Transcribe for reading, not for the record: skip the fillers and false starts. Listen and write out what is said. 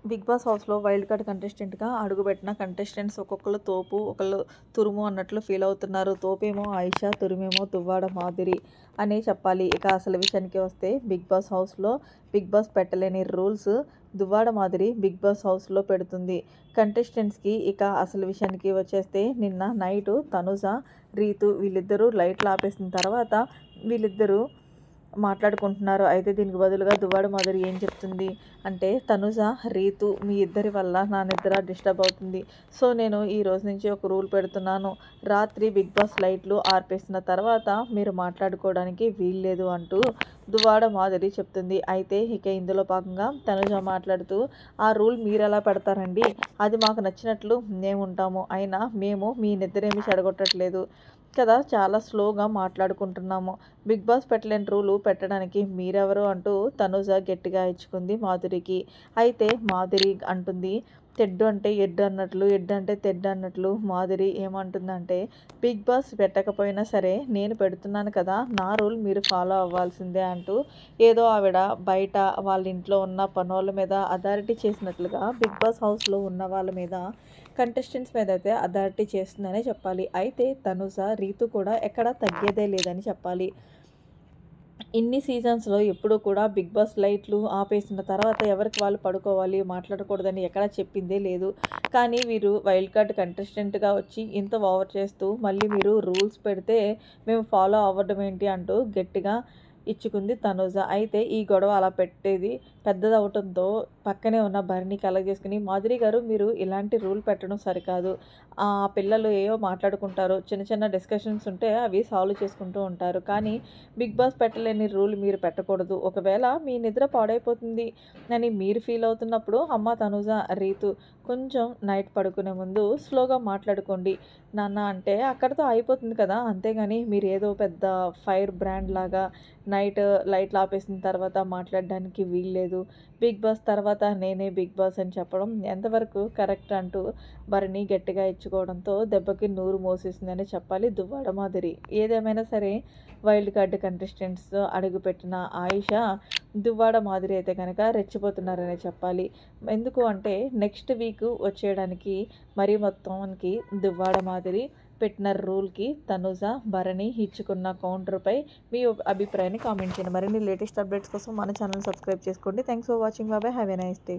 Big Boss హౌస్‌లో wild card కంటెస్టెంట్‌గా అడుగుపెట్టిన contestants ఒక్కొక్కళ్ళు తోపు, ఒకళ్ళు తురుము అన్నట్లు ఫీల్ అవుతున్నారు. తోపేమో ఆయిషా, తురుమేమో దువ్వాడ మాధురి అనే చెప్పాలి. ఇక అసలు విషయానికి వస్తే బిగ్ బాస్ హౌస్‌లో బిగ్ బాస్ పెట్టలేని rules Duvvada Madhuri Bigg Boss హౌస్‌లో పెడుతుంది కంటెస్టెంట్స్‌కి. ఇక అసలు విషయానికి వచ్చేస్తే నిన్న నైటు తనుజ, రీతు వీళ్ళిద్దరూ లైట్లు ఆపేసిన తర్వాత వీళ్ళిద్దరూ మాట్లాడుకుంటున్నారు. అయితే దీనికి బదులుగా దువ్వాడ మాధురి ఏం చెప్తుంది అంటే, తనుజ, రీతు మీ ఇద్దరి వల్ల నా నిద్ర డిస్టర్బ్ అవుతుంది. సో నేను ఈ రోజు నుంచి ఒక రూల్ పెడుతున్నాను. రాత్రి బిగ్ బాస్ లైట్లు ఆర్పేసిన తర్వాత మీరు మాట్లాడుకోవడానికి వీల్లేదు అంటూ దువ్వాడ మాధురి చెప్తుంది. అయితే ఇక ఇందులో భాగంగా తనుజ మాట్లాడుతూ, ఆ రూల్ మీరెలా పెడతారండి? అది మాకు నచ్చినట్లు మేముంటాము. అయినా మేము మీ నిద్రేమి చెడగొట్టట్లేదు కదా! చాలా స్లోగా మాట్లాడుకుంటున్నాము. బిగ్ బాస్ పెట్టలేని రూలు పెట్టడానికి మీరెవరు అంటూ తనుజ గట్టిగా ఇచ్చుకుంది మాధురికి. అయితే మాధురి అంటుంది, తెడ్డు అంటే ఎడ్డు అన్నట్లు, ఎడ్డు అంటే తెడ్డు అన్నట్లు మాధురి ఏమంటుందంటే, బిగ్ బాస్ పెట్టకపోయినా సరే నేను పెడుతున్నాను కదా, నా రూల్ మీరు ఫాలో అవ్వాల్సిందే అంటూ ఏదో ఆవిడ బయట వాళ్ళ ఇంట్లో ఉన్న పనోళ్ళ మీద అథారిటీ చేసినట్లుగా బిగ్ బాస్ హౌస్లో ఉన్న వాళ్ళ మీద కంటెస్టెంట్స్ మీద అయితే అథారిటీ చేస్తుందనే చెప్పాలి. అయితే తనుజ, రీతు కూడా ఎక్కడా తగ్గేదే లేదని చెప్పాలి. ఇన్ని సీజన్స్‌లో ఎప్పుడూ కూడా బిగ్ బాస్ లైట్లు ఆపేసిన తర్వాత ఎవరికి వాళ్ళు పడుకోవాలి, మాట్లాడకూడదని ఎక్కడా చెప్పిందే లేదు. కానీ వీరు వైల్డ్ కార్డ్ కంటెస్టెంట్‌గా వచ్చి ఇంత ఓవర్ చేస్తూ మళ్ళీ మీరు రూల్స్ పెడితే మేము ఫాలో అవ్వడం ఏంటి అంటూ గట్టిగా ఇచ్చుకుంది తనుజ. అయితే ఈ గొడవ అలా పెట్టేది పెద్దదవ్వటంతో పక్కనే ఉన్న భరణి కలగజేసుకొని, మాధురి గారు మీరు ఇలాంటి రూల్ పెట్టడం సరికాదు. పిల్లలు ఏవో మాట్లాడుకుంటారు. చిన్న చిన్న డిస్కషన్స్ ఉంటే అవి సాల్వ్ చేసుకుంటూ ఉంటారు. కానీ బిగ్ బాస్ పెట్టలేని రూల్ మీరు పెట్టకూడదు. ఒకవేళ మీ నిద్ర పాడైపోతుంది అని మీరు ఫీల్ అవుతున్నప్పుడు అమ్మ తనుజ, రీతు కొంచెం నైట్ పడుకునే ముందు స్లోగా మాట్లాడుకోండి నాన్న అంటే అక్కడితో అయిపోతుంది కదా! అంతేగాని మీరు ఏదో పెద్ద ఫైర్ బ్రాండ్ లాగా నైట్ లైట్లు ఆపేసిన తర్వాత మాట్లాడడానికి వీల్లేదు. బిగ్ బాస్ తర్వాత నేనే బిగ్ బాస్ అని చెప్పడం ఎంతవరకు కరెక్ట్ అంటూ భరణి గట్టిగా ఇచ్చుకోవడంతో దెబ్బకి నూరు మోసేసిందని చెప్పాలి దువ్వాడ మాధురి. ఏదేమైనా సరే వైల్డ్ కార్డ్ కంటెస్టెంట్స్ అడుగుపెట్టిన ఆయిషా, దువ్వాడ మాధురి అయితే కనుక రెచ్చిపోతున్నారనే చెప్పాలి. ఎందుకు అంటే నెక్స్ట్ వీక్ వచ్చేయడానికి మరీ మొత్తానికి దువ్వాడ మాధురి పెట్టిన రూల్‌కి తనుజ, భరణి ఇచ్చుకున్న కౌంటర్‌పై మీ అభిప్రాయాన్ని కామెంట్ చేయండి. మరిన్ని లేటెస్ట్ అప్డేట్స్ కోసం మన ఛానల్‌ని సబ్స్క్రైబ్ చేసుకోండి. Thanks for watching. By by. Have a nice day.